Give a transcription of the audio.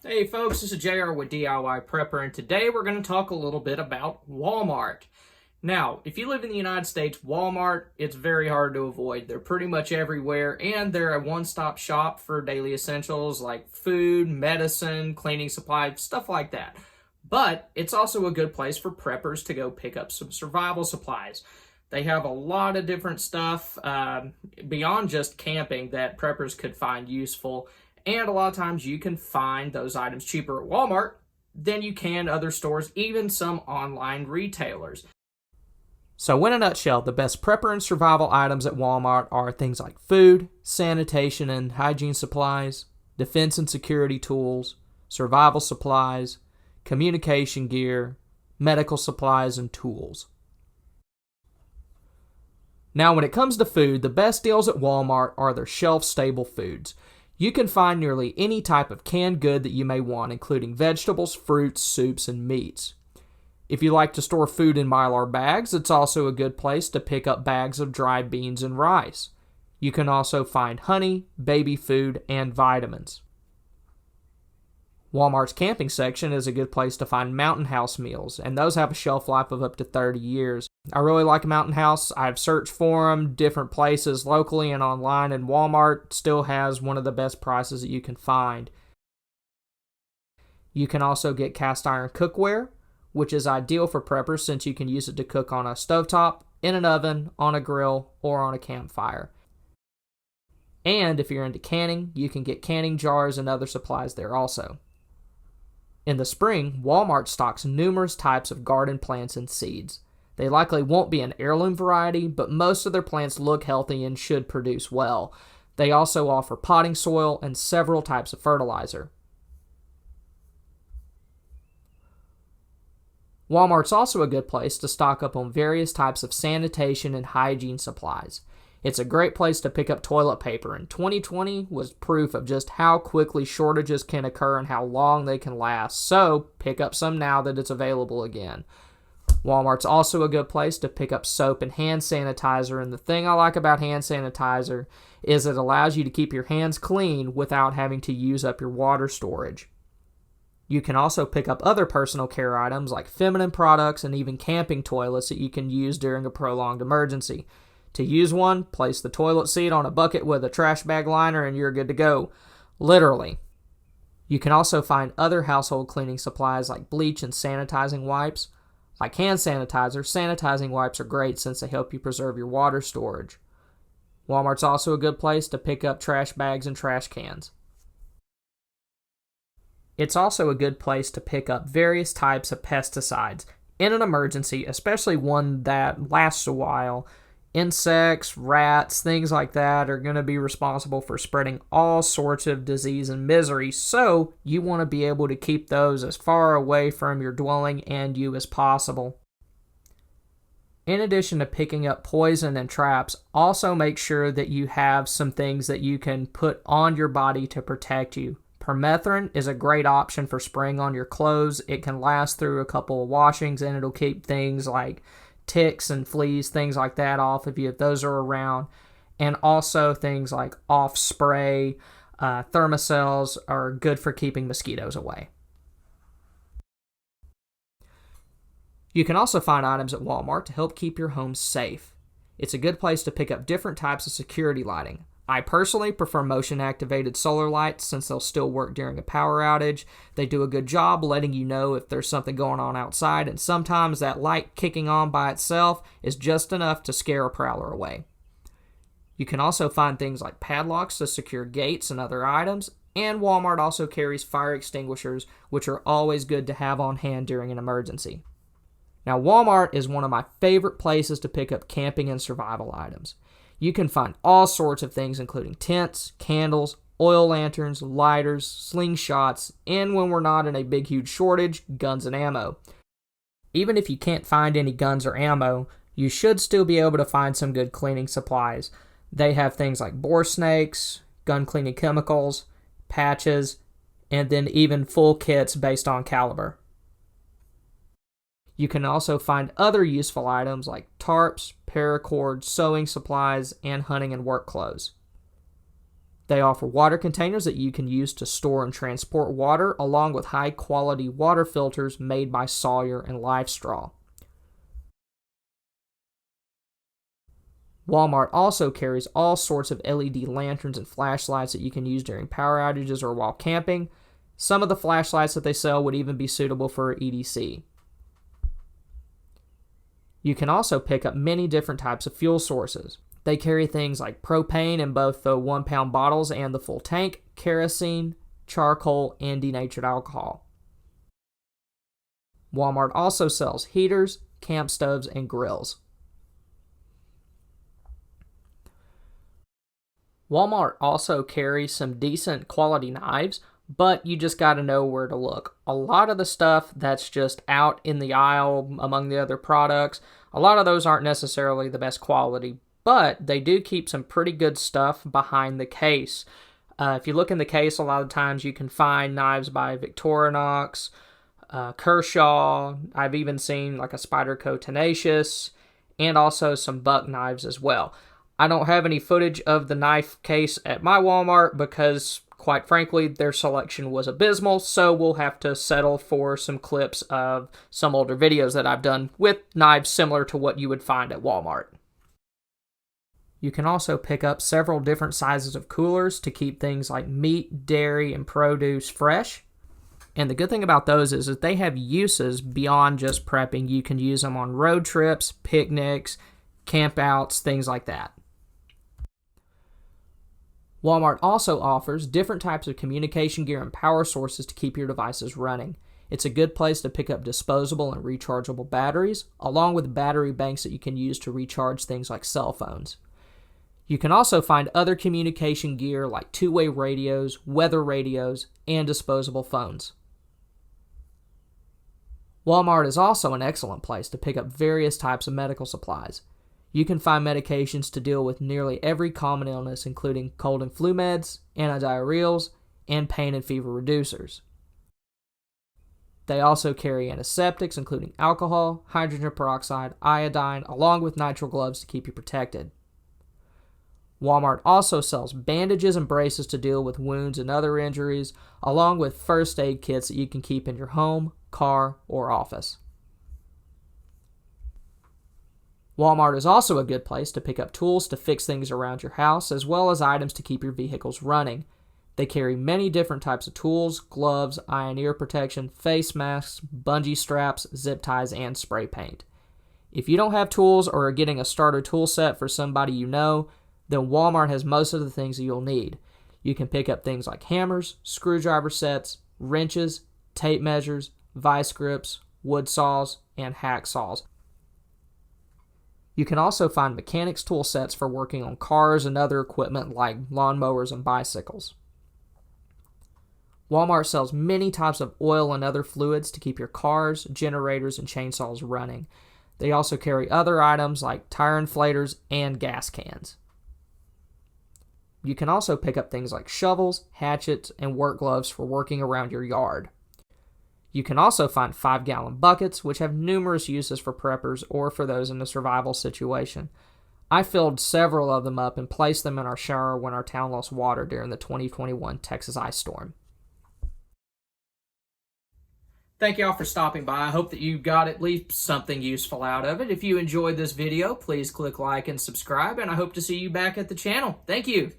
Hey folks, this is JR with DIY Prepper, and today we're going to talk a little bit about Walmart. Now, if you live in the United States, Walmart, it's very hard to avoid. They're pretty much everywhere, and they're a one-stop shop for daily essentials like food, medicine, cleaning supplies, stuff like that. But it's also a good place for preppers to go pick up some survival supplies. They have a lot of different stuff beyond just camping that preppers could find useful. And a lot of times you can find those items cheaper at Walmart than you can other stores, even some online retailers. So in a nutshell, the best prepper and survival items at Walmart are things like food, sanitation and hygiene supplies, defense and security tools, survival supplies, communication gear, medical supplies, and tools. Now when it comes to food, the best deals at Walmart are their shelf-stable foods. You can find nearly any type of canned good that you may want, including vegetables, fruits, soups, and meats. If you like to store food in Mylar bags, it's also a good place to pick up bags of dried beans and rice. You can also find honey, baby food, and vitamins. Walmart's camping section is a good place to find Mountain House meals, and those have a shelf life of up to 30 years. I really like Mountain House. I've searched for them different places locally and online, and Walmart still has one of the best prices that you can find. You can also get cast iron cookware, which is ideal for preppers since you can use it to cook on a stovetop, in an oven, on a grill, or on a campfire. And if you're into canning, you can get canning jars and other supplies there also. In the spring, Walmart stocks numerous types of garden plants and seeds. They likely won't be an heirloom variety, but most of their plants look healthy and should produce well. They also offer potting soil and several types of fertilizer. Walmart's also a good place to stock up on various types of sanitation and hygiene supplies. It's a great place to pick up toilet paper, and 2020 was proof of just how quickly shortages can occur and how long they can last, so pick up some now that it's available again. Walmart's also a good place to pick up soap and hand sanitizer, and the thing I like about hand sanitizer is it allows you to keep your hands clean without having to use up your water storage. You can also pick up other personal care items like feminine products and even camping toilets that you can use during a prolonged emergency. To use one, place the toilet seat on a bucket with a trash bag liner and you're good to go. Literally. You can also find other household cleaning supplies like bleach and sanitizing wipes. Like hand sanitizer, sanitizing wipes are great since they help you preserve your water storage. Walmart's also a good place to pick up trash bags and trash cans. It's also a good place to pick up various types of pesticides. In an emergency, especially one that lasts a while, insects, rats, things like that are going to be responsible for spreading all sorts of disease and misery, so you want to be able to keep those as far away from your dwelling and you as possible. In addition to picking up poison and traps, also make sure that you have some things that you can put on your body to protect you. Permethrin is a great option for spraying on your clothes. It can last through a couple of washings and it'll keep things like ticks and fleas, things like that off of you if those are around. And also things like off spray, thermocells are good for keeping mosquitoes away. You can also find items at Walmart to help keep your home safe. It's a good place to pick up different types of security lighting. I personally prefer motion-activated solar lights since they'll still work during a power outage. They do a good job letting you know if there's something going on outside, and sometimes that light kicking on by itself is just enough to scare a prowler away. You can also find things like padlocks to secure gates and other items, and Walmart also carries fire extinguishers, which are always good to have on hand during an emergency. Now, Walmart is one of my favorite places to pick up camping and survival items. You can find all sorts of things including tents, candles, oil lanterns, lighters, slingshots, and when we're not in a big huge shortage, guns and ammo. Even if you can't find any guns or ammo, you should still be able to find some good cleaning supplies. They have things like bore snakes, gun cleaning chemicals, patches, and then even full kits based on caliber. You can also find other useful items like tarps, paracord, sewing supplies, and hunting and work clothes. They offer water containers that you can use to store and transport water, along with high-quality water filters made by Sawyer and LifeStraw. Walmart also carries all sorts of LED lanterns and flashlights that you can use during power outages or while camping. Some of the flashlights that they sell would even be suitable for EDC. You can also pick up many different types of fuel sources. They carry things like propane in both the 1-pound bottles and the full tank, kerosene, charcoal, and denatured alcohol. Walmart also sells heaters, camp stoves, and grills. Walmart also carries some decent quality knives, but you just got to know where to look. A lot of the stuff that's just out in the aisle among the other products, a lot of those aren't necessarily the best quality, but they do keep some pretty good stuff behind the case. If you look in the case, a lot of times you can find knives by Victorinox, Kershaw. I've even seen like a Spyderco Tenacious, and also some buck knives as well. I don't have any footage of the knife case at my Walmart because, quite frankly, their selection was abysmal, so we'll have to settle for some clips of some older videos that I've done with knives similar to what you would find at Walmart. You can also pick up several different sizes of coolers to keep things like meat, dairy, and produce fresh. And the good thing about those is that they have uses beyond just prepping. You can use them on road trips, picnics, campouts, things like that. Walmart also offers different types of communication gear and power sources to keep your devices running. It's a good place to pick up disposable and rechargeable batteries, along with battery banks that you can use to recharge things like cell phones. You can also find other communication gear like two-way radios, weather radios, and disposable phones. Walmart is also an excellent place to pick up various types of medical supplies. You can find medications to deal with nearly every common illness, including cold and flu meds, antidiarrheals, and pain and fever reducers. They also carry antiseptics, including alcohol, hydrogen peroxide, iodine, along with nitrile gloves to keep you protected. Walmart also sells bandages and braces to deal with wounds and other injuries, along with first aid kits that you can keep in your home, car, or office. Walmart is also a good place to pick up tools to fix things around your house, as well as items to keep your vehicles running. They carry many different types of tools, gloves, eye and ear protection, face masks, bungee straps, zip ties, and spray paint. If you don't have tools or are getting a starter tool set for somebody you know, then Walmart has most of the things that you'll need. You can pick up things like hammers, screwdriver sets, wrenches, tape measures, vice grips, wood saws, and hacksaws. You can also find mechanics tool sets for working on cars and other equipment like lawnmowers and bicycles. Walmart sells many types of oil and other fluids to keep your cars, generators, and chainsaws running. They also carry other items like tire inflators and gas cans. You can also pick up things like shovels, hatchets, and work gloves for working around your yard. You can also find 5-gallon buckets, which have numerous uses for preppers or for those in a survival situation. I filled several of them up and placed them in our shower when our town lost water during the 2021 Texas ice storm. Thank y'all for stopping by. I hope that you got at least something useful out of it. If you enjoyed this video, please click like and subscribe, and I hope to see you back at the channel. Thank you.